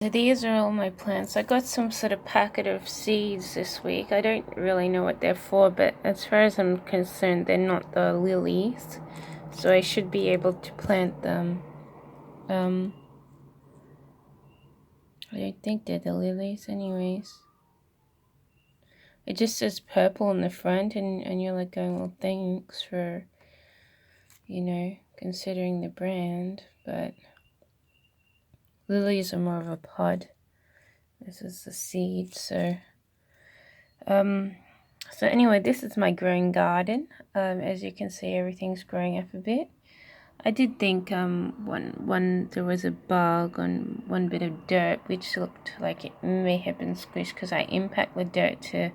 So these are all my plants. I got some sort of packet of seeds this week. I don't really know what they're for, but as far as I'm concerned, they're not the lilies. So I should be able to plant them. I don't think they're the lilies anyways. It just says purple on the front, and you're like going, well, thanks for, considering the brand, but lilies are more of a pod. This is the seed, so anyway, this is my growing garden. As you can see, everything's growing up a bit. I did think one there was a bug on one bit of dirt which looked like it may have been squished because I impact the dirt to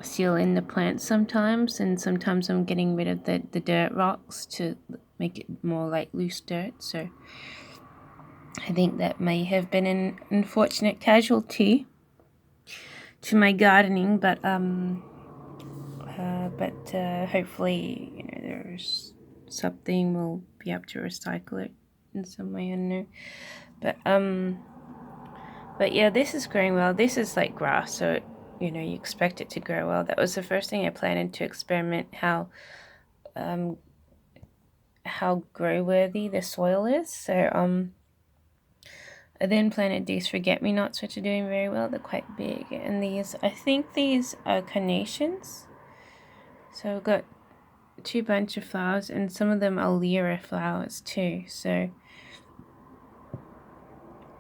seal in the plant sometimes, and sometimes I'm getting rid of the dirt rocks to make it more like loose dirt. So I think that may have been an unfortunate casualty to my gardening, but hopefully, there's something we'll be able to recycle it in some way. I don't know, but yeah, this is growing well. This is like grass, so you expect it to grow well. That was the first thing I planted to experiment how grow worthy the soil is. So I then planted these forget-me-nots, which are doing very well. They're quite big, and I think these are carnations. So I've got 2 bunch of flowers, and some of them are lyra flowers too, so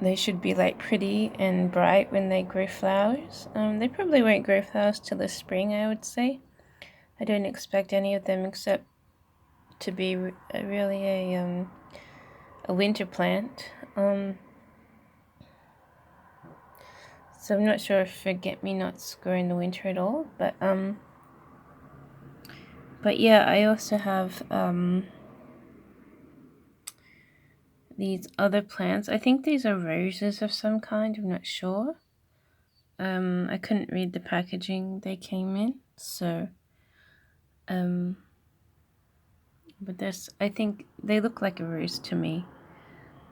they should be like pretty and bright when they grow flowers. They probably won't grow flowers till the spring, I would say. I don't expect any of them except to be really a winter plant. So I'm not sure if forget-me-nots grow in the winter at all, but yeah, I also have these other plants. I think these are roses of some kind, I'm not sure. I couldn't read the packaging they came in, so but I think they look like a rose to me.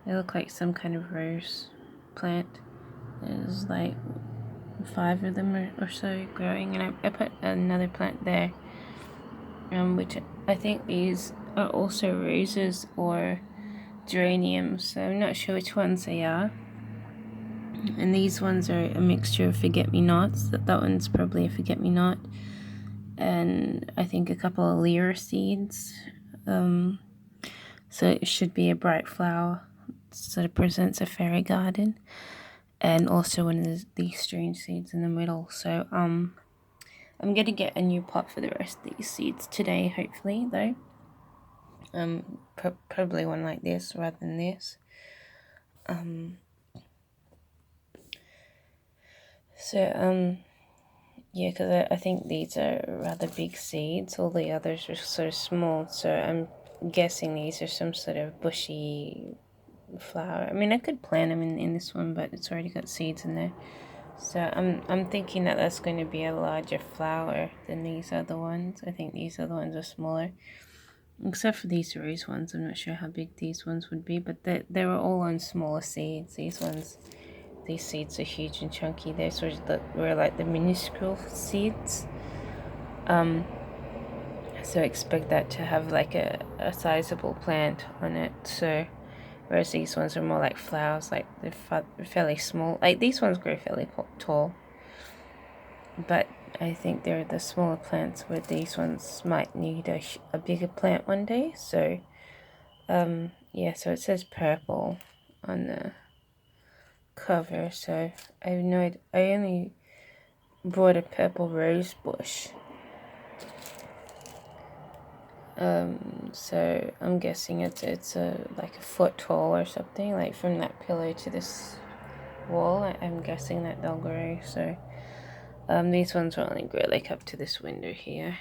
They look like some kind of rose plant. There's like 5 of them or so growing, and I put another plant there, which I think these are also roses or geraniums, so I'm not sure which ones they are. And these ones are a mixture of forget-me-nots. That one's probably a forget-me-not, and I think a couple of lyra seeds. So it should be a bright flower, sort of presents a fairy garden, and also one of these strange seeds in the middle. So I'm gonna get a new pot for the rest of these seeds today, hopefully, though. Probably one like this rather than this. Yeah, because I think these are rather big seeds. All the others are sort of small, so I'm guessing these are some sort of bushy flower. I mean, I could plant them in this one, but it's already got seeds in there. So I'm thinking that that's going to be a larger flower than these other ones. I think these other ones are smaller, except for these rose ones. I'm not sure how big these ones would be, but they were all on smaller seeds. These seeds are huge and chunky. They were like the minuscule seeds. So expect that to have like a sizable plant on it. So whereas these ones are more like flowers, like they're fairly small. Like these ones grow fairly tall, but I think they're the smaller plants where these ones might need a bigger plant one day. So yeah, so it says purple on the cover, so I only bought a purple rose bush. So I'm guessing it's like a foot tall or something, like from that pillar to this wall. I'm guessing that they'll grow. So these ones will only grow like up to this window here,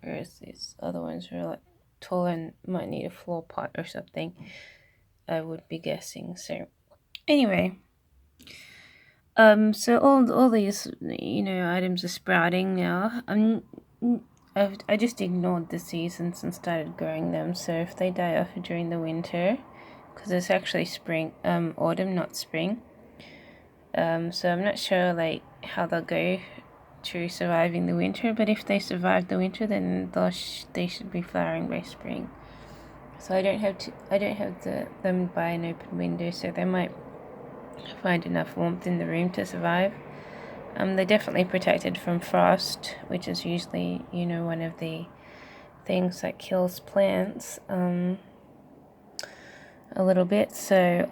whereas these other ones are like tall and might need a floor pot or something, I would be guessing. So anyway, so all these items are sprouting now. I just ignored the seasons and started growing them. So if they die off during the winter, because it's actually spring, autumn, not spring, So I'm not sure like how they'll go through surviving the winter, but if they survive the winter, then they should be flowering by spring. So I don't have them by an open window, so they might find enough warmth in the room to survive. They're definitely protected from frost, which is usually, one of the things that kills plants a little bit. So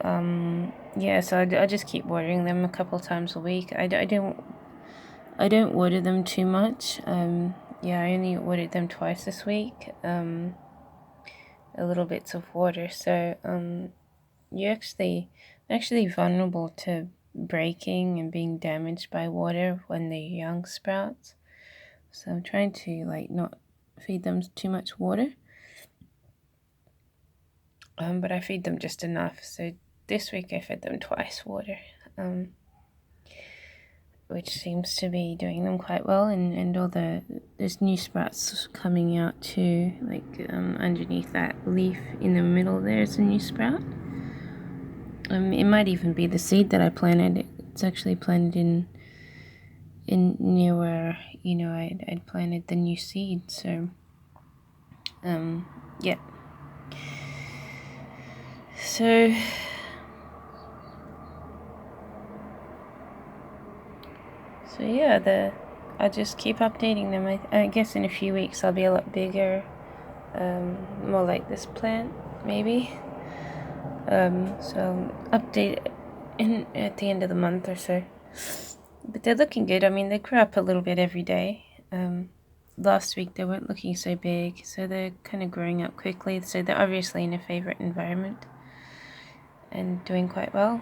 yeah, so I just keep watering them a couple times a week. I don't water them too much. Yeah, I only watered them twice this week. A little bits of water. So you're actually vulnerable to breaking and being damaged by water when they're young sprouts. So I'm trying to like not feed them too much water. But I feed them just enough. So this week I fed them twice water. Which seems to be doing them quite well, and all there's new sprouts coming out too, like underneath that leaf in the middle there's a new sprout. It might even be the seed that I planted. It's actually planted in near where I'd planted the new seed. So yeah. So yeah, I just keep updating them. I guess in a few weeks I'll be a lot bigger, more like this plant maybe. So update at the end of the month or so. But they're looking good. I mean, they grow up a little bit every day. Last week they weren't looking so big, so they're kind of growing up quickly. So they're obviously in a favorite environment and doing quite well.